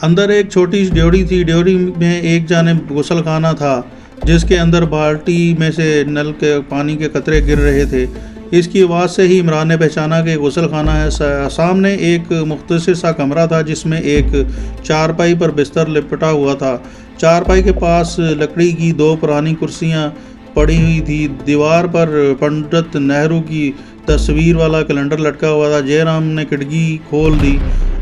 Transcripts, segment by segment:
अंदर एक छोटी सी ड्योढ़ी थी। ड्योढ़ी में एक जानिब गुसलखाना था जिसके अंदर बाल्टी में से नल के पानी के कतरे गिर रहे थे। इसकी आवाज़ से ही इमरान ने पहचाना कि गुसलखाना है। सामने एक मुख्तसर सा कमरा था जिसमें एक चारपाई पर बिस्तर लिपटा हुआ था। चारपाई के पास लकड़ी की 2 पुरानी कुर्सियां पड़ी हुई थी। दीवार पर पंडित नेहरू की तस्वीर वाला कैलेंडर लटका हुआ था। जयराम ने खिड़की खोल दी।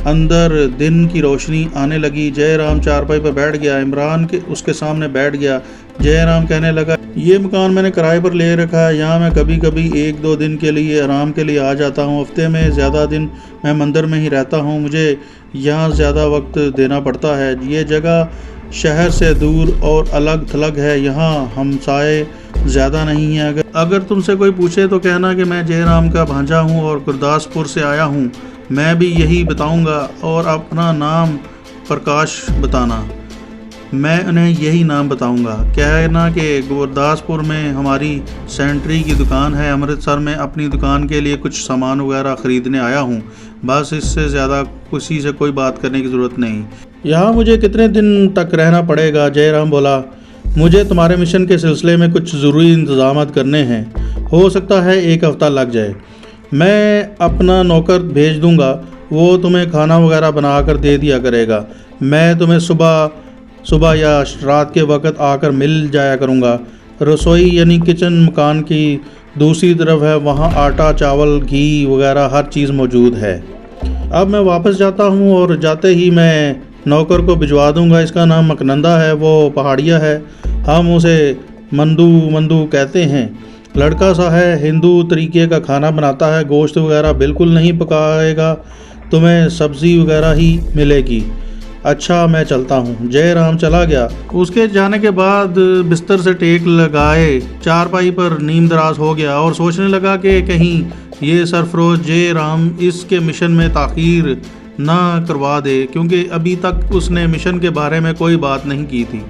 अंदर दिन की रोशनी आने लगी। जयराम चारपाई पर बैठ गया। इमरान के उसके सामने बैठ गया। जयराम कहने लगा, ये मकान मैंने किराए पर ले रखा है। यहाँ मैं कभी कभी 1-2 दिन के लिए आराम के लिए आ जाता हूँ। हफ्ते में ज़्यादा दिन मैं मंदिर में ही रहता हूँ। मुझे यहाँ ज़्यादा वक्त देना पड़ता है। ये जगह शहर से दूर और अलग थलग है। यहाँ हमसाए ज़्यादा नहीं है। अगर तुमसे कोई पूछे तो कहना कि मैं जयराम का भांजा हूँ और गुरदासपुर से आया हूँ। मैं भी यही बताऊँगा और अपना नाम प्रकाश बताना। मैं उन्हें यही नाम बताऊंगा। कहना कि गुरदासपुर में हमारी सेंट्री की दुकान है। अमृतसर में अपनी दुकान के लिए कुछ सामान वगैरह ख़रीदने आया हूँ। बस इससे ज़्यादा किसी से कोई बात करने की ज़रूरत नहीं। यहाँ मुझे कितने दिन तक रहना पड़ेगा? जयराम बोला, मुझे तुम्हारे मिशन के सिलसिले में कुछ ज़रूरी इंतज़ाम करने हैं। हो सकता है 1 हफ़्ता लग जाए। मैं अपना नौकर भेज दूँगा, वो तुम्हें खाना वगैरह बना कर दे दिया करेगा। मैं तुम्हें सुबह या रात के वक्त आकर मिल जाया करूँगा। रसोई यानी किचन मकान की दूसरी तरफ है। वहाँ आटा, चावल, घी वगैरह हर चीज़ मौजूद है। अब मैं वापस जाता हूँ और जाते ही मैं नौकर को भिजवा दूँगा। इसका नाम मकनंदा है। वो पहाड़िया है। हम उसे मंदू कहते हैं। लड़का सा है। हिंदू तरीके का खाना बनाता है। गोश्त वगैरह बिल्कुल नहीं पकाएगा। तुम्हें सब्ज़ी वगैरह ही मिलेगी। अच्छा, मैं चलता हूँ। जयराम चला गया। उसके जाने के बाद बिस्तर से टेक लगाए चारपाई पर नीम दराज हो गया और सोचने लगा कि कहीं ये सरफरोश जयराम इसके मिशन में ताख़ीर ना करवा दे, क्योंकि अभी तक उसने मिशन के बारे में कोई बात नहीं की थी।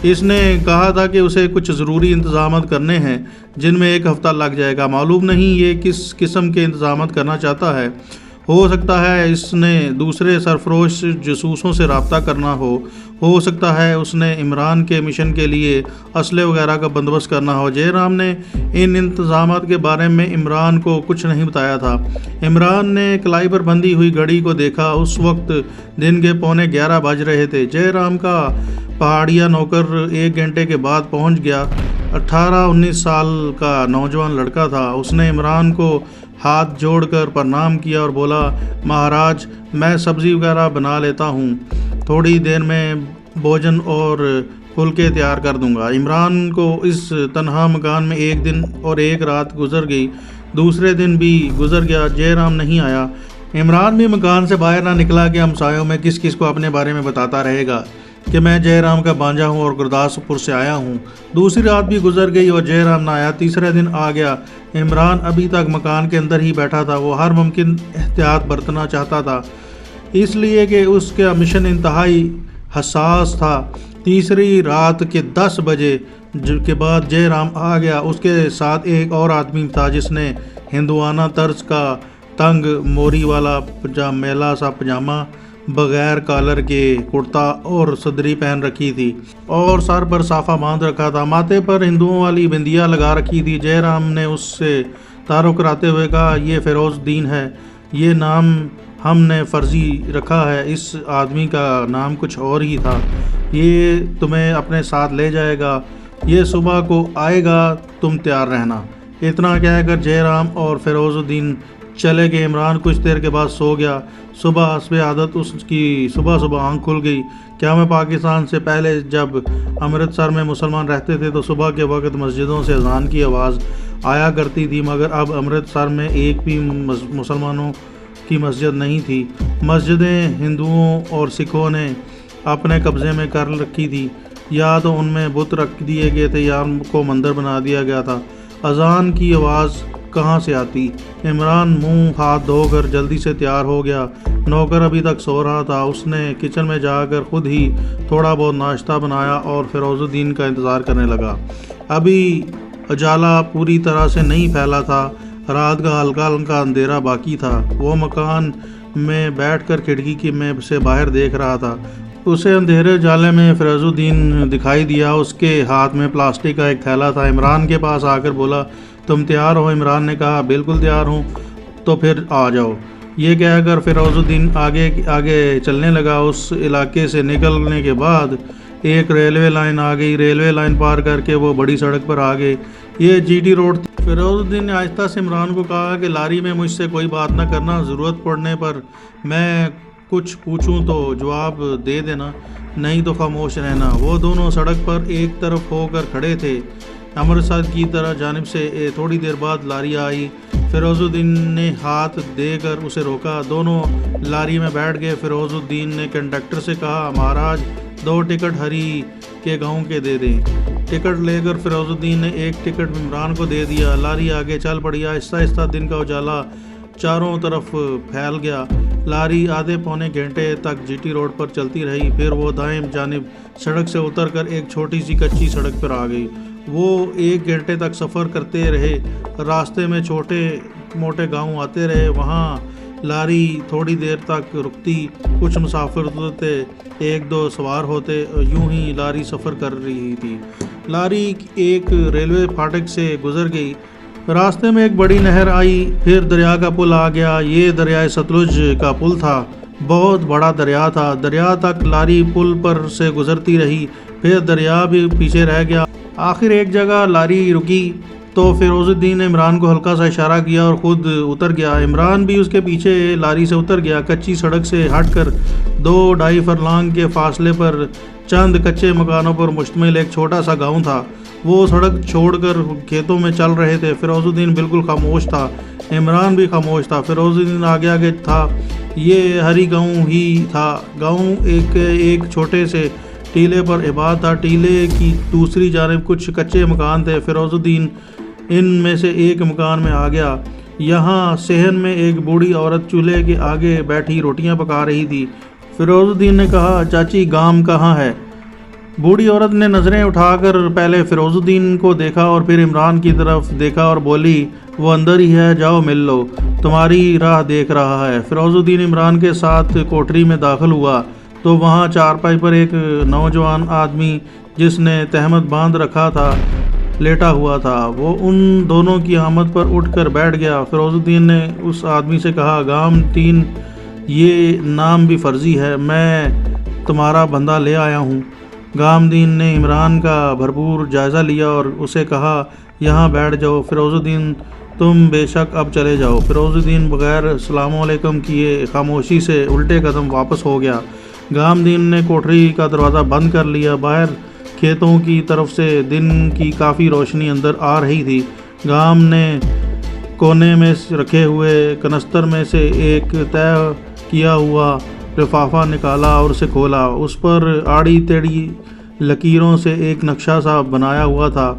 इसने कहा था कि उसे कुछ ज़रूरी इंतज़ाम करने हैं जिनमें 1 हफ़्ता लग जाएगा। मालूम नहीं ये किस किस्म के इंतज़ाम करना चाहता है। हो सकता है इसने दूसरे सरफरोश जासूसों से रब्ता करना हो सकता है उसने इमरान के मिशन के लिए असले वगैरह का बंदोबस्त करना हो। जयराम ने इन इंतज़ामात के बारे में इमरान को कुछ नहीं बताया था। इमरान ने कलाई पर बंधी हुई घड़ी को देखा। उस वक्त दिन के 11:15 बज रहे थे। जयराम का पहाड़िया नौकर 1 घंटे के बाद पहुंच गया। 18-19 साल का नौजवान लड़का था। उसने इमरान को हाथ जोड़कर प्रणाम किया और बोला, महाराज, मैं सब्ज़ी वगैरह बना लेता हूँ। थोड़ी देर में भोजन और फुलके तैयार कर दूंगा। इमरान को इस तन्हा मकान में 1 दिन और 1 रात गुजर गई। दूसरे दिन भी गुजर गया। जयराम नहीं आया। इमरान भी मकान से बाहर ना निकला कि हमसायों में किस किस को अपने बारे में बताता रहेगा कि मैं जयराम का भांजा हूँ और गुरदासपुर से आया हूँ। दूसरी रात भी गुजर गई और जयराम ना आया। तीसरे दिन आ गया। इमरान अभी तक मकान के अंदर ही बैठा था। वो हर मुमकिन एहतियात बरतना चाहता था, इसलिए कि उसका मिशन इंतहाई हसास था। तीसरी रात के 10 बजे के बाद जयराम आ गया। उसके साथ एक और आदमी था जिसने हिंदुआना तर्ज का तंग मोरी वाला मेला सा पजामा, बगैर कॉलर के कुर्ता और सदरी पहन रखी थी और सर पर साफा बांध रखा था। माथे पर हिंदुओं वाली बिंदिया लगा रखी थी। जयराम ने उससे तारुफ कराते हुए कहा, ये फ़िरोज़ुद्दीन है। ये नाम हमने फ़र्ज़ी रखा है। इस आदमी का नाम कुछ और ही था। ये तुम्हें अपने साथ ले जाएगा। ये सुबह को आएगा, तुम तैयार रहना। इतना कहकर जयराम और फ़िरोज़ुद्दीन चले गए। इमरान कुछ देर के बाद सो गया। सुबह हस्बे आदत उसकी सुबह आंख खुल गई। क्या मैं पाकिस्तान से पहले जब अमृतसर में मुसलमान रहते थे तो सुबह के वक्त मस्जिदों से अजान की आवाज़ आया करती थी, मगर अब अमृतसर में एक भी मुसलमानों की मस्जिद नहीं थी। मस्जिदें हिंदुओं और सिखों ने अपने कब्ज़े में कर रखी थी। या तो उनमें बुत रख दिए गए थे या उनको मंदिर बना दिया गया था। अजान की आवाज़ कहाँ से आती? इमरान मुंह हाथ धोकर जल्दी से तैयार हो गया। नौकर अभी तक सो रहा था। उसने किचन में जाकर खुद ही थोड़ा बहुत नाश्ता बनाया और फ़िरोज़ुद्दीन का इंतज़ार करने लगा। अभी उजाला पूरी तरह से नहीं फैला था। रात का हल्का हल्का अंधेरा बाकी था। वो मकान में बैठकर खिड़की की में से बाहर देख रहा था। उसे अंधेरे जाले में फिरोजुद्दीन दिखाई दिया। उसके हाथ में प्लास्टिक का एक थैला था। इमरान के पास आकर बोला, तुम तैयार हो? इमरान ने कहा, बिल्कुल तैयार हूँ। तो फिर आ जाओ। ये कहकर फिरोजुद्दीन आगे आगे चलने लगा। उस इलाके से निकलने के बाद एक रेलवे लाइन आ गई। रेलवे लाइन पार करके वो बड़ी सड़क पर आ गए। ये जीटी रोड थी। फिरोजुद्दीन ने आहिस्ता से इमरान को कहा कि लारी में मुझसे कोई बात ना करना, ज़रूरत पड़ने पर मैं कुछ पूछूं तो जवाब दे देना, नहीं तो खामोश रहना। वो दोनों सड़क पर एक तरफ होकर खड़े थे। अमृतसर की तरह जानिब से थोड़ी देर बाद लारी आई। फिरोजुद्दीन ने हाथ देकर उसे रोका। दोनों लारी में बैठ गए। फिरोजुद्दीन ने कंडक्टर से कहा, महाराज 2 टिकट हरी के गांव के दे दें। टिकट लेकर फिरोजुद्दीन ने एक टिकट इमरान को दे दिया। लारी आगे चल पड़ी। आहिस्ता आहिस्ता दिन का उजाला चारों तरफ फैल गया। लारी आधे पौने घंटे तक जीटी रोड पर चलती रही। फिर वो दाएं जानिब सड़क से उतरकर एक छोटी सी कच्ची सड़क पर आ गई। वो 1 घंटे तक सफ़र करते रहे। रास्ते में छोटे मोटे गांव आते रहे। वहाँ लारी थोड़ी देर तक रुकती। कुछ मुसाफिर उतरते, 1-2 सवार होते। यूं ही लारी सफ़र कर रही थी। लारी एक रेलवे फाटक से गुजर गई। रास्ते में एक बड़ी नहर आई। फिर दरिया का पुल आ गया। ये दरियाए सतलुज का पुल था। बहुत बड़ा दरिया था। दरिया तक लारी पुल पर से गुजरती रही। फिर दरिया भी पीछे रह गया। आखिर एक जगह लारी रुकी तो फिरोजुद्दीन ने इमरान को हल्का सा इशारा किया और ख़ुद उतर गया। इमरान भी उसके पीछे लारी से उतर गया। कच्ची सड़क से हटकर 2-2.5 फरलांग के फासले पर चंद कच्चे मकानों पर मुश्तमिल एक छोटा सा गांव था। वो सड़क छोड़कर खेतों में चल रहे थे। फिरोजुद्दीन बिल्कुल खामोश था। इमरान भी खामोश था। फिरोजुद्दीन आगे आगे था। ये हरी गांव ही था। गांव एक छोटे से टीले पर इबाद था। टीले की दूसरी जानिब कुछ कच्चे मकान थे। फिरोजुद्दीन इनमें से एक मकान में आ गया। यहाँ सेहन में एक बूढ़ी औरत चूल्हे के आगे बैठी रोटियां पका रही थी। फिरोजुद्दीन ने कहा, चाची गाम कहाँ है? बूढ़ी औरत ने नज़रें उठाकर पहले फिरोजुद्दीन को देखा और फिर इमरान की तरफ देखा और बोली, वो अंदर ही है, जाओ मिल लो, तुम्हारी राह देख रहा है। फिरोजुद्दीन इमरान के साथ कोठरी में दाखिल हुआ तो वहाँ चारपाई पर एक नौजवान आदमी जिसने तहमद बांध रखा था लेटा हुआ था। वो उन दोनों की आमद पर उठकर बैठ गया। फिरोजुद्दीन ने उस आदमी से कहा, गाम 3 ये नाम भी फर्जी है, मैं तुम्हारा बंदा ले आया हूँ। गामदीन ने इमरान का भरपूर जायज़ा लिया और उसे कहा, यहाँ बैठ जाओ। फिरोजुद्दीन, तुम बेशक अब चले जाओ। फिरोजुद्दीन बगैर अस्सलाम वालेकुम किए खामोशी से उल्टे कदम वापस हो गया। गामदीन ने कोठरी का दरवाज़ा बंद कर लिया। बाहर खेतों की तरफ से दिन की काफ़ी रोशनी अंदर आ रही थी। गाम ने कोने में रखे हुए कनस्तर में से एक तय किया हुआ लिफाफा निकाला और उसे खोला। उस पर आड़ी टेढ़ी लकीरों से एक नक्शा सा बनाया हुआ था।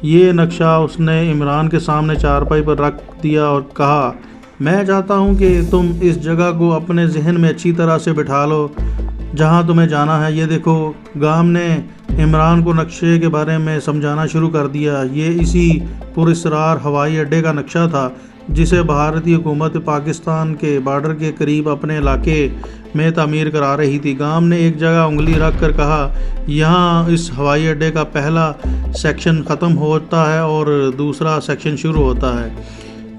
ये नक्शा उसने इमरान के सामने चारपाई पर रख दिया और कहा, मैं चाहता हूँ कि तुम इस जगह को अपने जहन में अच्छी तरह से बिठा लो जहाँ तुम्हें जाना है। ये देखो। गाम ने इमरान को नक्शे के बारे में समझाना शुरू कर दिया। ये इसी पुरस्रार हवाई अड्डे का नक्शा था जिसे भारतीय हुकूमत पाकिस्तान के बॉर्डर के करीब अपने इलाके में तामीर करा रही थी। गाम ने एक जगह उंगली रख कर कहा, यहाँ इस हवाई अड्डे का पहला सेक्शन ख़त्म होता है और दूसरा सेक्शन शुरू होता है,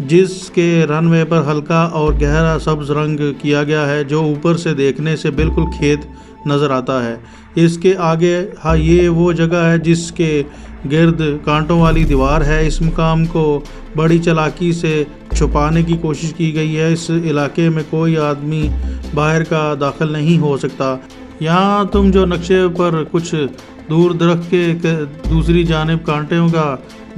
जिसके रनवे पर हल्का और गहरा सब्ज रंग किया गया है जो ऊपर से देखने से बिल्कुल खेत नज़र आता है। इसके आगे ये वो जगह है जिसके गिर्द कांटों वाली दीवार है। इस मुकाम को बड़ी चालाकी से छुपाने की कोशिश की गई है। इस इलाके में कोई आदमी बाहर का दाखिल नहीं हो सकता। यहाँ तुम जो नक्शे पर कुछ दूर दरख्त के दूसरी जानिब कांटों का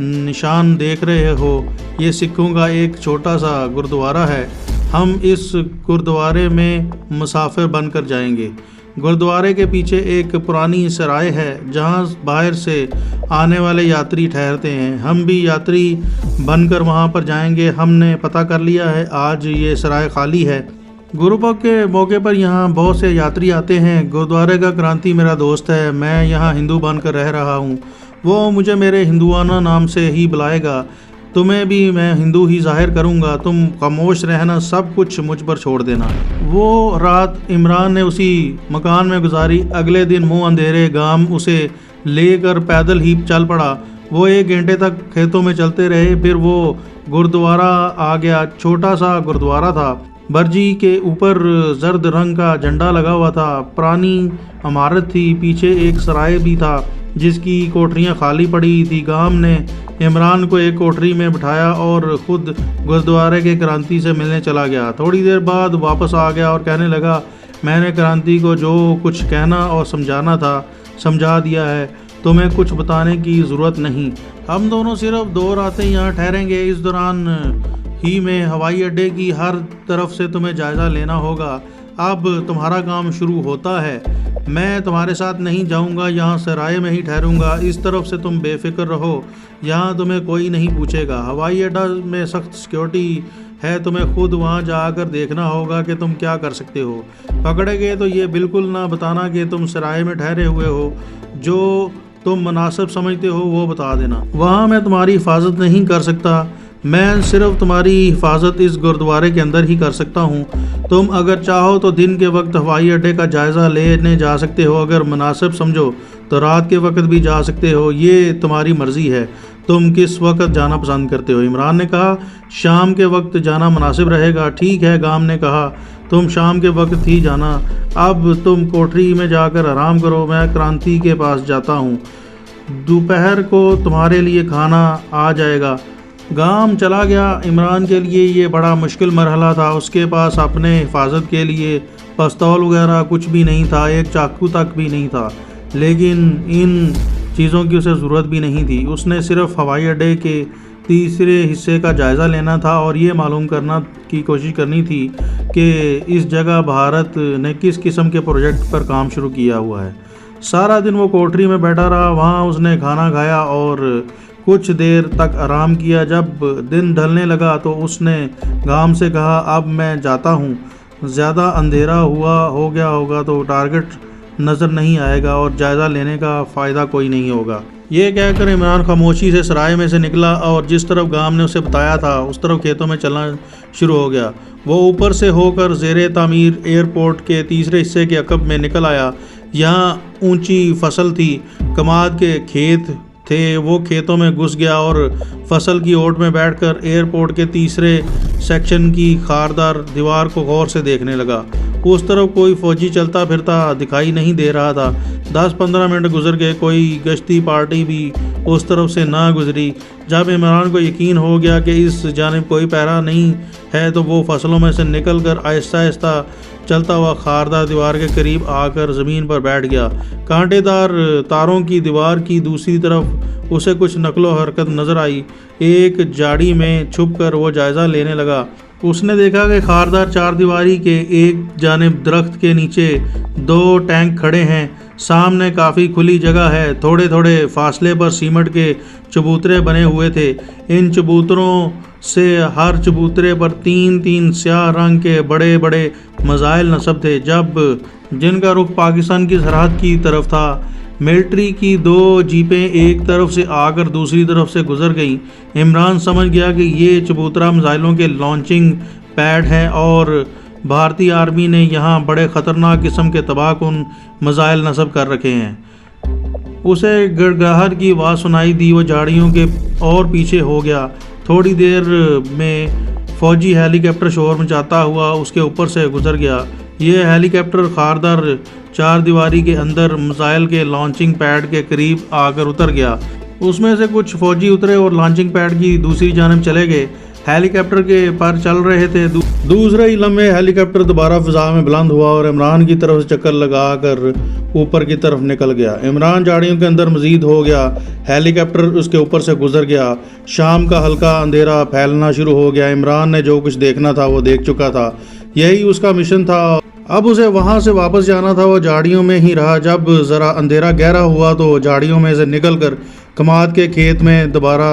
निशान देख रहे हो, ये सिखों का एक छोटा सा गुरुद्वारा है। हम इस गुरुद्वारे में मुसाफिर बनकर जाएंगे। गुरुद्वारे के पीछे एक पुरानी सराय है जहाँ बाहर से आने वाले यात्री ठहरते हैं। हम भी यात्री बनकर वहाँ पर जाएंगे। हमने पता कर लिया है, आज ये सराय खाली है। गुरुपर्व के मौके पर यहाँ बहुत से यात्री आते हैं। गुरुद्वारे का क्रांति मेरा दोस्त है। मैं यहाँ हिंदू बनकर रह रहा हूँ। वो मुझे मेरे हिंदुआना नाम से ही बुलाएगा। तुम्हें भी मैं हिंदू ही जाहिर करूँगा, तुम खामोश रहना, सब कुछ मुझ पर छोड़ देना। वो रात इमरान ने उसी मकान में गुजारी। अगले दिन मुंह अंधेरे गाम उसे लेकर पैदल ही चल पड़ा। वो 1 घंटे तक खेतों में चलते रहे। फिर वो गुरुद्वारा आ गया। छोटा सा गुरुद्वारा था। बर्जी के ऊपर जर्द रंग का झंडा लगा हुआ था। पुरानी इमारत थी। पीछे एक सराय भी था जिसकी कोठरियाँ खाली पड़ी थी। गाम ने इमरान को एक कोठरी में बिठाया और ख़ुद गुरुद्वारे के क्रांति से मिलने चला गया। थोड़ी देर बाद वापस आ गया और कहने लगा, मैंने क्रांति को जो कुछ कहना और समझाना था समझा दिया है, तुम्हें कुछ बताने की ज़रूरत नहीं। हम दोनों सिर्फ 2 रातें यहाँ ठहरेंगे। इस दौरान ही में हवाई अड्डे की हर तरफ से तुम्हें जायज़ा लेना होगा। अब तुम्हारा काम शुरू होता है। मैं तुम्हारे साथ नहीं जाऊंगा, यहाँ सराय में ही ठहरूंगा। इस तरफ से तुम बेफिक्र रहो, यहाँ तुम्हें कोई नहीं पूछेगा। हवाई अड्डा में सख्त सिक्योरिटी है, तुम्हें खुद वहाँ जाकर देखना होगा कि तुम क्या कर सकते हो। पकड़े गए तो ये बिल्कुल ना बताना कि तुम सराय में ठहरे हुए हो। जो तुम मुनासिब समझते हो वो बता देना। वहाँ मैं तुम्हारी हिफाजत नहीं कर सकता। मैं सिर्फ तुम्हारी हिफाजत इस गुरुद्वारे के अंदर ही कर सकता हूँ। तुम अगर चाहो तो दिन के वक्त हवाई अड्डे का जायज़ा लेने जा सकते हो। अगर मुनासिब समझो तो रात के वक्त भी जा सकते हो। ये तुम्हारी मर्ज़ी है, तुम किस वक्त जाना पसंद करते हो। इमरान ने कहा, शाम के वक्त जाना मुनासिब रहेगा। ठीक है, गाम ने कहा, तुम शाम के वक्त ही जाना। अब तुम कोठरी में जाकर आराम करो, मैं क्रांति के पास जाता हूँ। दोपहर को तुम्हारे लिए खाना आ जाएगा। गाम चला गया। इमरान के लिए ये बड़ा मुश्किल मरहला था। उसके पास अपने हिफाजत के लिए पिस्तौल वगैरह कुछ भी नहीं था, एक चाकू तक भी नहीं था। लेकिन इन चीज़ों की उसे ज़रूरत भी नहीं थी। उसने सिर्फ हवाई अड्डे के तीसरे हिस्से का जायज़ा लेना था और ये मालूम करना की कोशिश करनी थी कि इस जगह भारत ने किस किस्म के प्रोजेक्ट पर काम शुरू किया हुआ है। सारा दिन वो कोठरी में बैठा रहा। वहाँ उसने खाना खाया और कुछ देर तक आराम किया। जब दिन ढलने लगा तो उसने गाम से कहा, अब मैं जाता हूँ। ज़्यादा अंधेरा हो गया होगा तो टारगेट नज़र नहीं आएगा और जायज़ा लेने का फ़ायदा कोई नहीं होगा। ये कहकर इमरान खामोशी से सराय में से निकला और जिस तरफ गाम ने उसे बताया था उस तरफ खेतों में चलना शुरू हो गया। वो ऊपर से होकर ज़ेरे तामीर एयरपोर्ट के तीसरे हिस्से के अकब में निकल आया। यहाँ ऊंची फसल थी, कमाद के खेत थे। वो खेतों में घुस गया और फसल की ओट में बैठकर एयरपोर्ट के तीसरे सेक्शन की खारदार दीवार को गौर से देखने लगा। उस तरफ कोई फौजी चलता फिरता दिखाई नहीं दे रहा था। 10-15 मिनट गुजर गए, कोई गश्ती पार्टी भी उस तरफ से ना गुजरी। जब इमरान को यकीन हो गया कि इस जानिब कोई पहरा नहीं है तो वो फसलों में से निकल कर आहिस्ता आहिस्ता चलता हुआ खारदार दीवार के करीब आकर ज़मीन पर बैठ गया। कांटेदार तारों की दीवार की दूसरी तरफ उसे कुछ नकलो हरकत नज़र आई। एक झाड़ी में छुपकर वो जायज़ा लेने लगा। उसने देखा कि खारदार चारदीवारी के एक जानिब दरख्त के नीचे 2 टैंक खड़े हैं। सामने काफ़ी खुली जगह है। थोड़े थोड़े फासले पर सीमेंट के चबूतरे बने हुए थे। इन चबूतरों से हर चबूतरे पर 3-3 स्याह रंग के बड़े बड़े मज़ाइल नस्ब थे, जब जिनका रुख पाकिस्तान की सरहद की तरफ था। मिलिट्री की 2 जीपें एक तरफ से आकर दूसरी तरफ से गुजर गईं। इमरान समझ गया कि ये चबूतरा मिसाइलों के लॉन्चिंग पैड हैं और भारतीय आर्मी ने यहाँ बड़े ख़तरनाक किस्म के तबाहकुन मिसाइल नस्ब कर रखे हैं। उसे गड़गड़ाहट की आवाज़ सुनाई दी। वो झाड़ियों के और पीछे हो गया। थोड़ी देर में फौजी हेलीकॉप्टर शोर मचाता हुआ उसके ऊपर से गुजर गया। ये हेलीकॉप्टर खारदार चारदीवारी के अंदर मिसाइल के लॉन्चिंग पैड के करीब आकर उतर गया। उसमें से कुछ फौजी उतरे और लॉन्चिंग पैड की दूसरी जानब चले गए। हेलीकॉप्टर के पर चल रहे थे। दूसरे ही लम्हे हेलीकॉप्टर दोबारा फिजा में बुलंद हुआ और इमरान की तरफ से चक्कर लगाकर ऊपर की तरफ निकल गया। इमरान झाड़ियों के अंदर मजीद हो गया। हेलीकॉप्टर उसके ऊपर से गुजर गया। शाम का हल्का अंधेरा फैलना शुरू हो गया। इमरान ने जो कुछ देखना था वो देख चुका था। यही उसका मिशन था। अब उसे वहाँ से वापस जाना था। वो झाड़ियों में ही रहा। जब ज़रा अंधेरा गहरा हुआ तो झाड़ियों में से निकलकर कमाद के खेत में दोबारा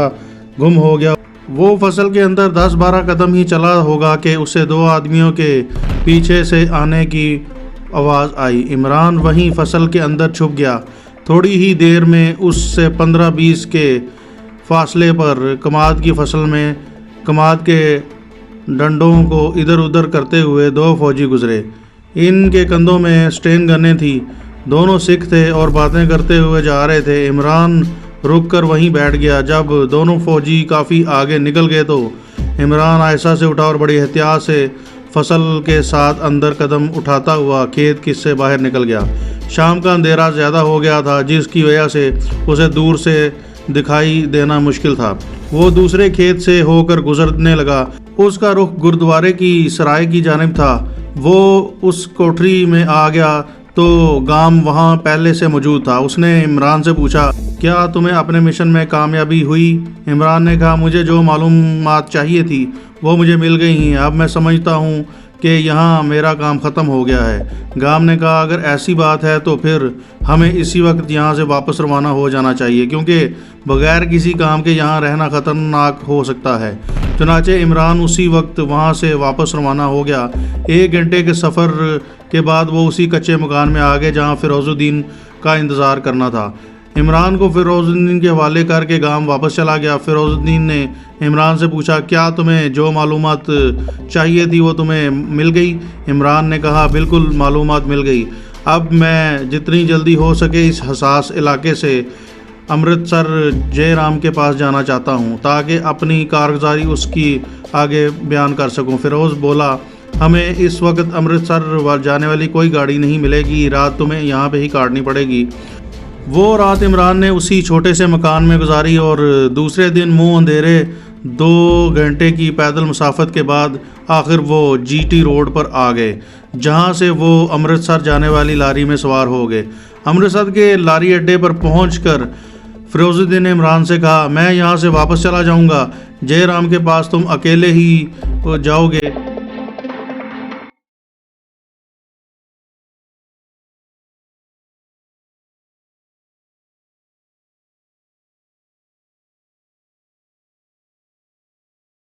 गुम हो गया। वो फसल के अंदर 10-12 कदम ही चला होगा कि उसे 2 आदमियों के पीछे से आने की आवाज़ आई। इमरान वहीं फसल के अंदर छुप गया। थोड़ी ही देर में उससे 15-20 के फासले पर कमाद की फसल में कमाद के डंडों को इधर उधर करते हुए दो फौजी गुजरे। इनके कंधों में स्टेन गनें थी। दोनों सिख थे और बातें करते हुए जा रहे थे। इमरान रुक कर वहीं बैठ गया। जब दोनों फौजी काफ़ी आगे निकल गए तो इमरान आहिस्ता से उठा और बड़ी एहतियात से फसल के साथ अंदर कदम उठाता हुआ खेत से बाहर निकल गया। शाम का अंधेरा ज़्यादा हो गया था, जिसकी वजह से उसे दूर से दिखाई देना मुश्किल था। वो दूसरे खेत से होकर गुजरने लगा। उसका रुख गुरुद्वारे की सराय की जानिब था। वो उस कोठरी में आ गया तो गाम वहाँ पहले से मौजूद था। उसने इमरान से पूछा, क्या तुम्हें अपने मिशन में कामयाबी हुई? इमरान ने कहा, मुझे जो मालूमात चाहिए थी वो मुझे मिल गई हैं। अब मैं समझता हूँ कि यहाँ मेरा काम ख़त्म हो गया है। गाम ने कहा, अगर ऐसी बात है तो फिर हमें इसी वक्त यहाँ से वापस रवाना हो जाना चाहिए, क्योंकि बगैर किसी काम के यहाँ रहना ख़तरनाक हो सकता है। चुनाचे इमरान उसी वक्त वहाँ से वापस रवाना हो गया। 1 घंटे के सफ़र के बाद वो उसी कच्चे मकान में आ गए जहाँ फ़िरोज़ुद्दीन का इंतज़ार करना था। इमरान को फ़िरोज़ुद्दीन के हवाले करके गांव वापस चला गया। फ़िरोज़ुद्दीन ने इमरान से पूछा, क्या तुम्हें जो मालूमात चाहिए थी वो तुम्हें मिल गई? इमरान ने कहा, बिल्कुल मालूमात मिल गई। अब मैं जितनी जल्दी हो सके इस हसास इलाके से अमृतसर जयराम के पास जाना चाहता हूँ, ताकि अपनी कारगुजारी उसकी आगे बयान कर सकूँ। फ़िरोज़ बोला, हमें इस वक्त अमृतसर जाने वाली कोई गाड़ी नहीं मिलेगी। रात तुम्हें यहाँ पे ही काटनी पड़ेगी। वो रात इमरान ने उसी छोटे से मकान में गुजारी और दूसरे दिन मुंह अंधेरे 2 घंटे की पैदल मुसाफत के बाद आखिर वो जीटी रोड पर आ गए, जहां से वो अमृतसर जाने वाली लारी में सवार हो गए। अमृतसर के लारी अड्डे पर पहुंचकर फ़िरोज़ुद्दीन ने इमरान से कहा, मैं यहां से वापस चला जाऊंगा। जयराम के पास तुम अकेले ही जाओगे?